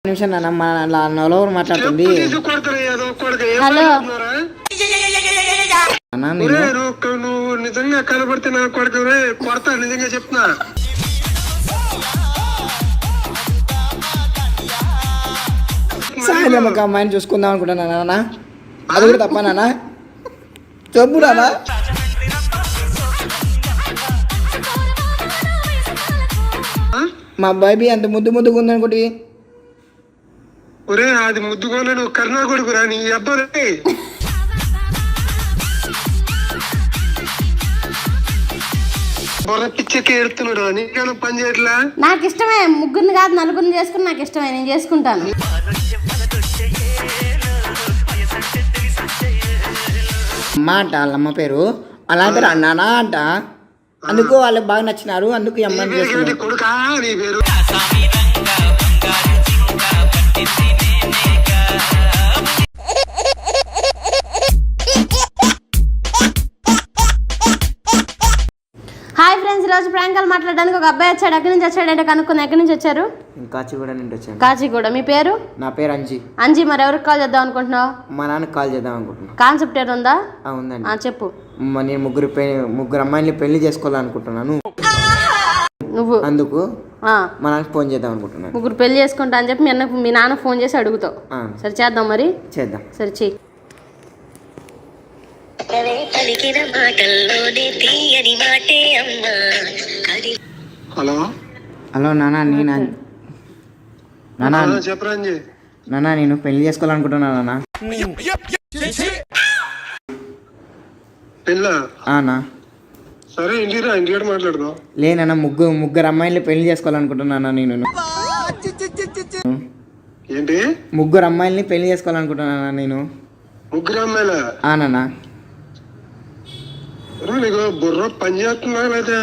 నిమిషం నాన్న మా నలుగురు మాట్లాడుతుంది. హలో నువ్వు నిజంగా కనబడితే నా కొడుకు కొడతా, నిజంగా చెప్తున్నా. సాయంత్రం ఒక అమ్మాయిని చూసుకుందాం అనుకుంటున్నా నాన్న. అది కూడా తప్ప నాన్న, చెప్పు నాన్న. మా బేబీ అంత ముద్దుగా ఉందనుకోటి. ఒరే అది ముద్దుకోలే, నువ్వు కర్ణా కొడుకురా నీ అబ్బాయి. బొర్ర పిచ్చెక్కి ఎడుతున్నాడు, నీకేమో పని చేయట్లా. నాకు ఇష్టమే, ముగ్గురిని కాదు నలుగురిని చేసుకుని నాకు ఇష్టమే, నేను చేసుకుంటాను. అమ్మ అంట వాళ్ళ అమ్మ పేరు, అలా అంటారు నాన్న అంట. అందుకు వాళ్ళకి బాగా నచ్చినారు, అందుకు ఈ అమ్మని చేసుకున్నారు. కొడుకా నీ పేరు? హాయ్ ఫ్రెండ్స్, ఈరోజు ప్రాంకాలు మాట్లాడడానికి ఒక అబ్బాయి వచ్చాడు. ఎక్కడి నుంచి వచ్చాడంటే కనుక్కున్నా. ఎక్కడి నుంచి వచ్చారు? కాచిగూడ నుండి వచ్చాను. కాచిగూడ. మీ పేరు? నా పేరు అంజీ. అంజీ, మరి ఎవరికి కాల్ చేద్దాం అనుకుంటున్నావు? మా నాన్నకి కాల్ చేద్దాం అనుకుంటున్నాను. కాన్సెప్ట్ ఏదో ఉందా? ఉందండి. చెప్పు. నేను ముగ్గురు అమ్మాయిని పెళ్లి చేసుకోవాలనుకుంటున్నాను. నువ్వు అందుకు మా నాన్నకి ఫోన్ చేద్దాం అనుకుంటున్నాను. ముగ్గురు పెళ్లి చేసుకుంటా అని చెప్పి మీ నాన్న ఫోన్ చేసి అడుగుతావు. సరే చేద్దాం, మరి చేద్దాం. సరే చెయ్యి. హలో హలో నాన్న, నేను చెప్పరా అంజీ? నాన్న నేను పెళ్లి చేసుకోవాలనుకుంటున్నా నాన్న. పెళ్ళా? అన్నా సరే ఇంటిరా, ఇంటికి మాట్లాడదాం. లేనన్నా, ముగ్గురు అమ్మాయిలు పెళ్లి చేసుకోవాలనుకుంటున్నా నేను. ఏంటి? ముగ్గురు అమ్మాయిల్ని పెళ్లి చేసుకోవాలనుకుంటున్నా నేను. ముగ్గురు అమ్మాయిలా? నాన్న నీకు బుర్ర పని చేస్తున్నా లేదా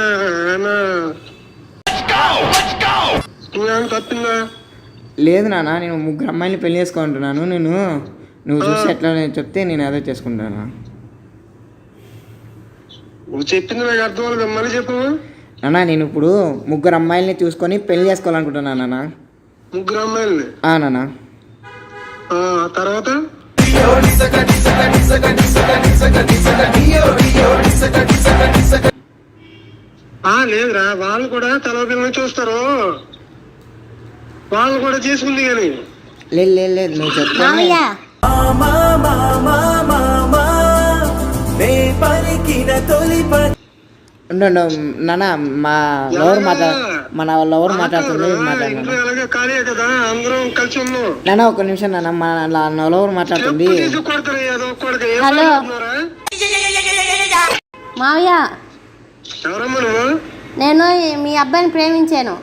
తప్పిందా? లేదు నాన్న, నేను ముగ్గురు అమ్మాయిని పెళ్లి చేసుకోవాలంటున్నాను. నువ్వు చూసి ఎట్లా చెప్తే నేను అదే చేసుకుంటాను. నువ్వు చెప్పింది నాకు అర్థం అవ్వలేదు, మళ్ళీ చెప్పవా? నాన్న నేను ఇప్పుడు ముగ్గురు అమ్మాయిల్ని చూసుకొని పెళ్లి చేసుకోవాలనుకుంటున్నాను నాన్న. ముగ్గురు అమ్మాయిల్ని? నాన్న. తర్వాత లేదురా, వాళ్ళు కూడా తల పిల్లలు చూస్తారు, వాళ్ళు కూడా చేసుకుంది కానీ. లేదు నువ్వు చెప్తా నాన్న. మన లవర్ మాట్లాడుతుంది. ఖాళీ కదా, అందరం కలిసి ఉన్నాం. నాన్న ఒక నిమిషం నాన్న, మన లవర్ మాట్లాడుతుంది. హలో మావయ్య, ఎవరమ్మా నువ్వు? నేను మీ అబ్బాయిని ప్రేమించాను.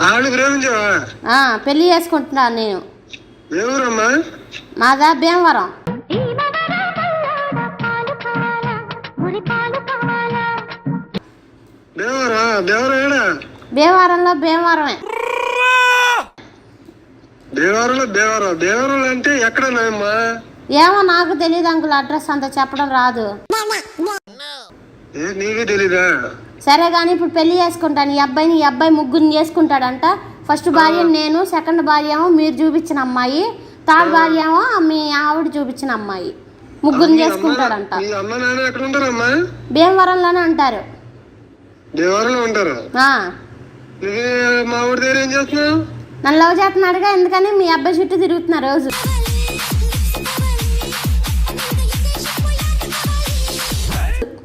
ఆవిడ ప్రేమించావా? పెళ్లి చేసుకుంటున్నాను నేను. ఎవరమ్మా? మాదా భీమవరం. భీమవరంలో భీమవరమే. దేవరం అంటే ఎక్కడమ్మా? ఏమో నాకు తెలియదు అంకుల్, అడ్రస్ అంతా చెప్పడం రాదు. నీకే తెలీదా? సరే కానీ ఇప్పుడు పెళ్లి చేసుకుంటాను ఈ అబ్బాయి ముగ్గురిని చేసుకుంటాడంట. ఫస్ట్ భార్య నేను, సెకండ్ భార్య ఏమో మీరు చూపించిన అమ్మాయి, థర్డ్ భార్య ఏమో మీ ఆవిడ చూపించిన అమ్మాయి. ముగ్గురిని చేసుకుంటాడంట. భీమవరంలోనే ఉంటారు. మా ఊరి దగ్గర ఏం చేస్తున్నావు? నన్ను లవ్ చేస్తున్నాడుగా, ఎందుకని మీ అబ్బాయి చుట్టూ తిరుగుతున్నా రోజు.